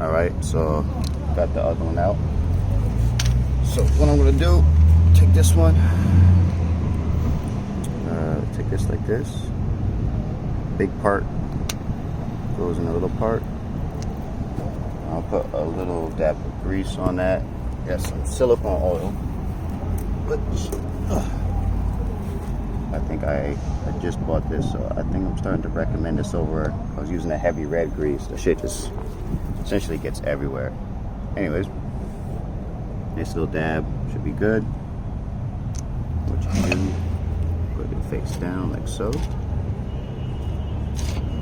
Alright, so got the other one out. So what I'm gonna do, take this one, take this like this. Big part goes in a little part. I'll put a little dab of grease on that. Got some silicone oil, which I think I just bought this, so I think I'm starting to recommend this over. I was using a heavy red grease. The shit just essentially gets everywhere. Anyways, nice little dab should be good. What you do, put it face down like so.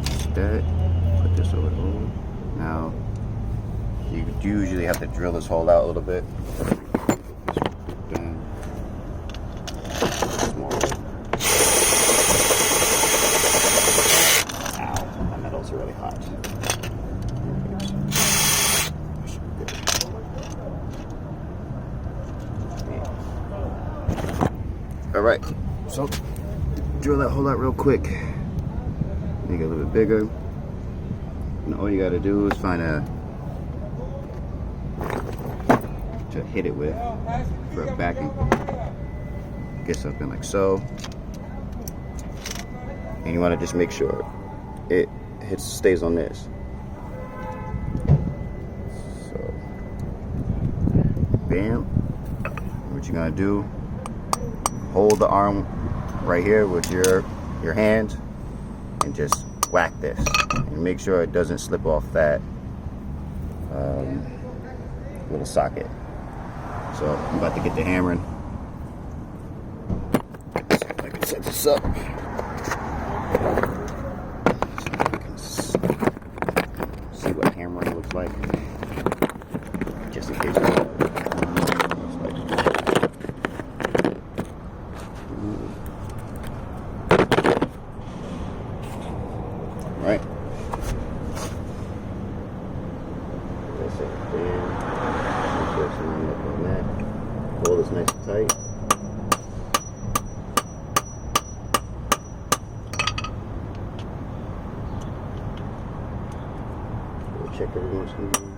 Like that. Put this over the hole. Now, you usually have to drill this hole out a little bit. Ow, my metal's really hot. Alright, so drill that hole out real quick. Make it a little bit bigger. And all you gotta do is find to hit it with for a backing. Get something like so. And you wanna just make sure it stays on this. So, bam. What you're gonna do, hold the arm right here with your hand and just whack this. And make sure it doesn't slip off that little socket. So I'm about to get the hammering. I can set this up. So you can see what hammering looks like. Just in case. Right. That's it. Bam. Put some up on that. Hold this nice and tight. We'll check every once in a while.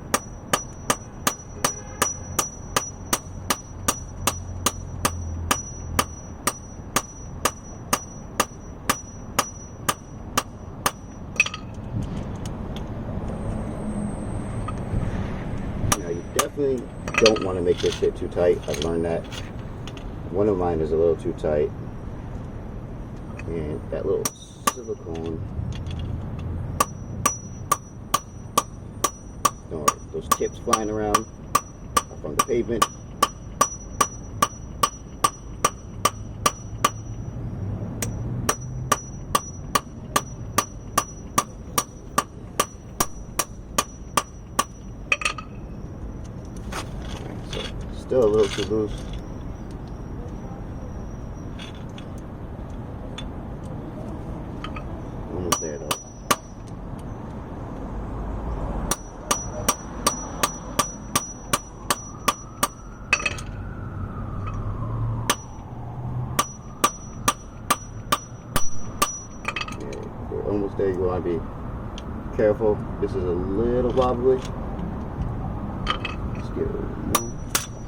Definitely don't want to make this shit too tight. I've learned that. One of mine is a little too tight. And that little silicone. Those tips flying around up on the pavement. Still a little too loose. Almost there though. Yeah, we're almost there. You want to be careful. This is a little wobbly. Let's get it.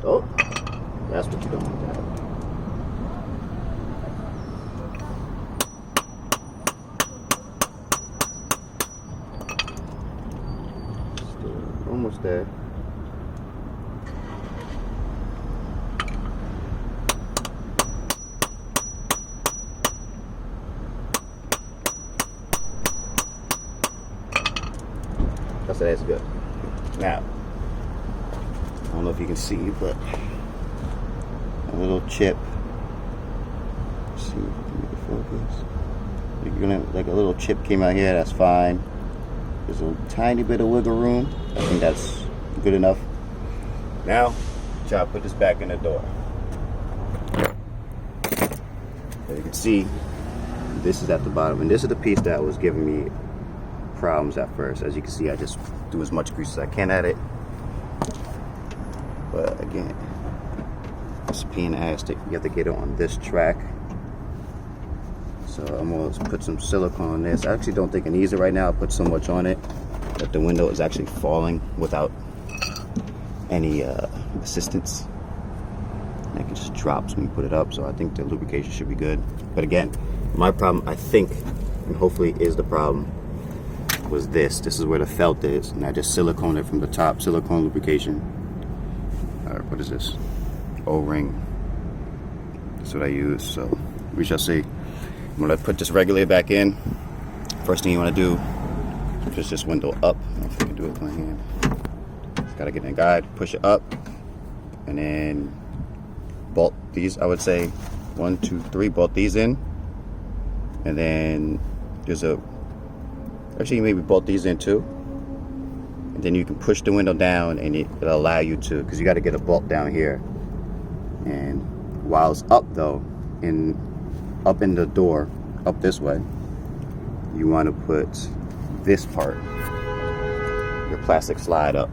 Oh, that's what you don't want to have. Still almost there. That's good. Now, I don't know if you can see, but a little chip. Let's see if we can make it focus. You're gonna, like a little chip came out here. That's fine. There's a tiny bit of wiggle room. I think that's good enough. Now, try to put this back in the door. As you can see, this is at the bottom, and this is the piece that was giving me problems at first. As you can see, I just do as much grease as I can at it. But again, it's a pain in the ass. You have to get it on this track. So I'm gonna put some silicone on this. I actually don't think it needs it right now. I put so much on it. that the window is actually falling without any assistance. And it just drops when you put it up, so I think the lubrication should be good. But again, my problem, I think, and hopefully is the problem, was this. This is where the felt is, and I just siliconed it from the top, silicone lubrication. What is this? O-ring. That's what I use, so we shall see. I'm gonna put this regulator back in. First thing you wanna do, push this window up. I don't know if I can do it with my hand. Just gotta get in the guide, push it up, and then bolt these, I would say 1, 2, 3, bolt these in. And then there's actually maybe bolt these in too. And then you can push the window down, and it'll allow you to, because you got to get a bolt down here. And while it's up though, up in the door, up this way, you want to put this part, your plastic slide up,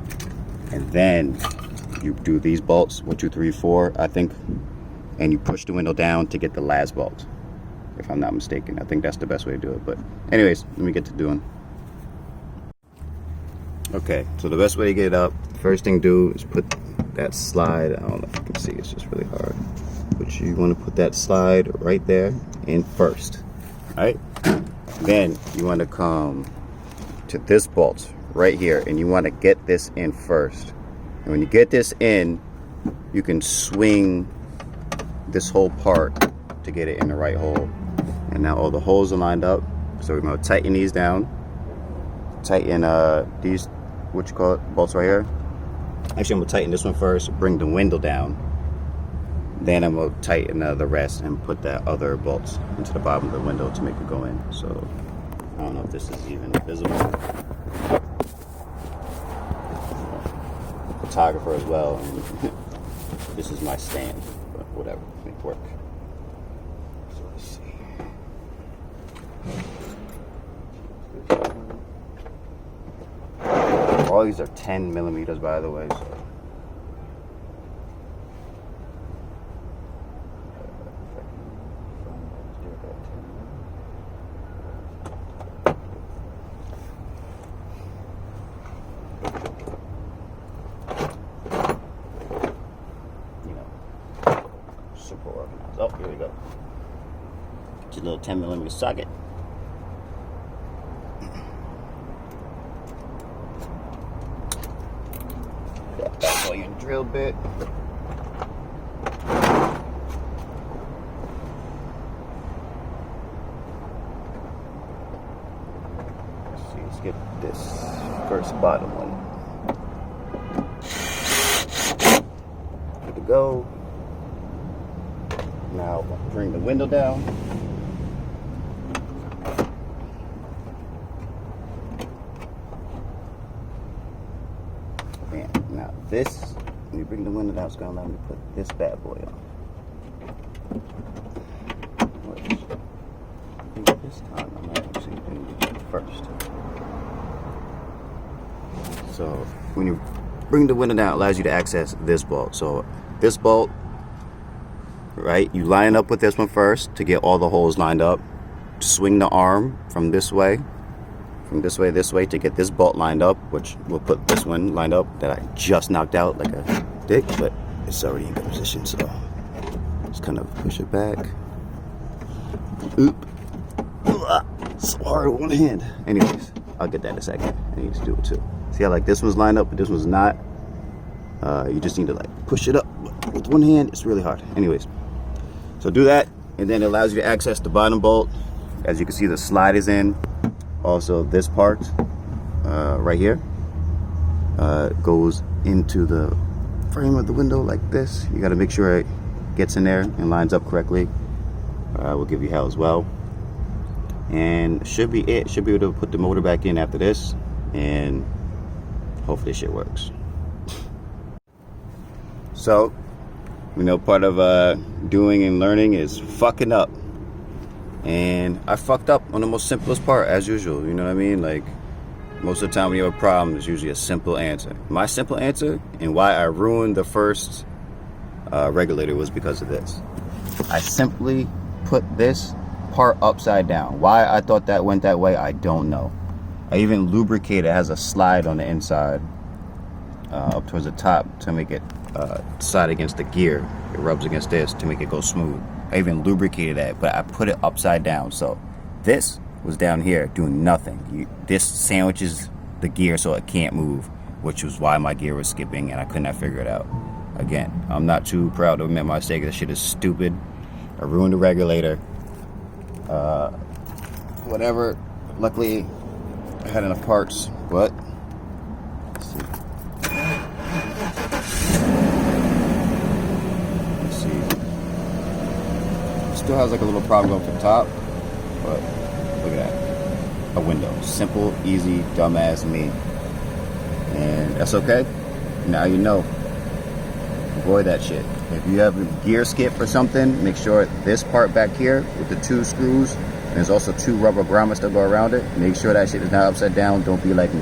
and then you do these bolts, 1, 2, 3, 4, I think, and you push the window down to get the last bolt, if I'm not mistaken. I think that's the best way to do it. But anyways, let me get to doing. Okay, so the best way to get it up, first thing to do is put that slide, I don't know if you can see, it's just really hard, but you want to put that slide right there in first. Alright, then you want to come to this bolt right here, and you want to get this in first. And when you get this in, you can swing this whole part to get it in the right hole. And now all the holes are lined up, so we're going to tighten these down. Tighten these, what you call it, bolts right here. Actually, I'm going to tighten this one first, bring the window down. Then I'm going to tighten the rest and put that other bolts into the bottom of the window to make it go in. So I don't know if this is even visible. Photographer as well, and this is my stand, but whatever, make it work. So let's see. All these are 10 millimeters, by the way, so super organized. Oh, here we go. Just a little 10 millimeter socket. That's all your drill bit. Let's see, let's get this first bottom one. Good to go. Now bring the window down. And now this, when you bring the window down, it's going to allow me to put this bad boy on. Which, I think this time I might actually do it first. So when you bring the window down, it allows you to access this bolt. So this bolt, right, you line up with this one first to get all the holes lined up. Swing the arm from this way this way to get this bolt lined up, which we'll put this one lined up that I just knocked out like a dick, but it's already in good position, so just kind of push it back. Oop. So hard with one hand. Anyways, I'll get that in a second. I need to do it too. See how like this one's lined up but this one's not? You just need to like push it up with one hand. It's really hard. Anyways, so do that, and then it allows you to access the bottom bolt. As you can see, the slide is in. Also, this part right here goes into the frame of the window like this. You got to make sure it gets in there and lines up correctly. We'll give you hell as well. And should be it. Should be able to put the motor back in after this, and hopefully shit works. So, you know, part of doing and learning is fucking up. And I fucked up on the most simplest part, as usual. You know what I mean? Like, most of the time when you have a problem, there's usually a simple answer. My simple answer, and why I ruined the first regulator, was because of this. I simply put this part upside down. Why I thought that went that way, I don't know. I even lubricate it. It has a slide on the inside up towards the top to make it slide against the gear. It rubs against this to make it go smooth. I even lubricated that, but I put it upside down. So this was down here doing nothing. This sandwiches the gear so it can't move, which was why my gear was skipping and I could not figure it out. Again, I'm not too proud to admit my mistake. This shit is stupid. I ruined the regulator. Whatever. Luckily, I had enough parts, but let's see. Let's see. Still has like a little problem going to the top, but look at that. A window. Simple, easy, dumbass me. And that's okay. Now you know. Avoid that shit. If you have a gear skip or something, make sure this part back here with the 2 screws, and there's also 2 rubber grommets that go around it. Make sure that shit is not upside down. Don't be like me.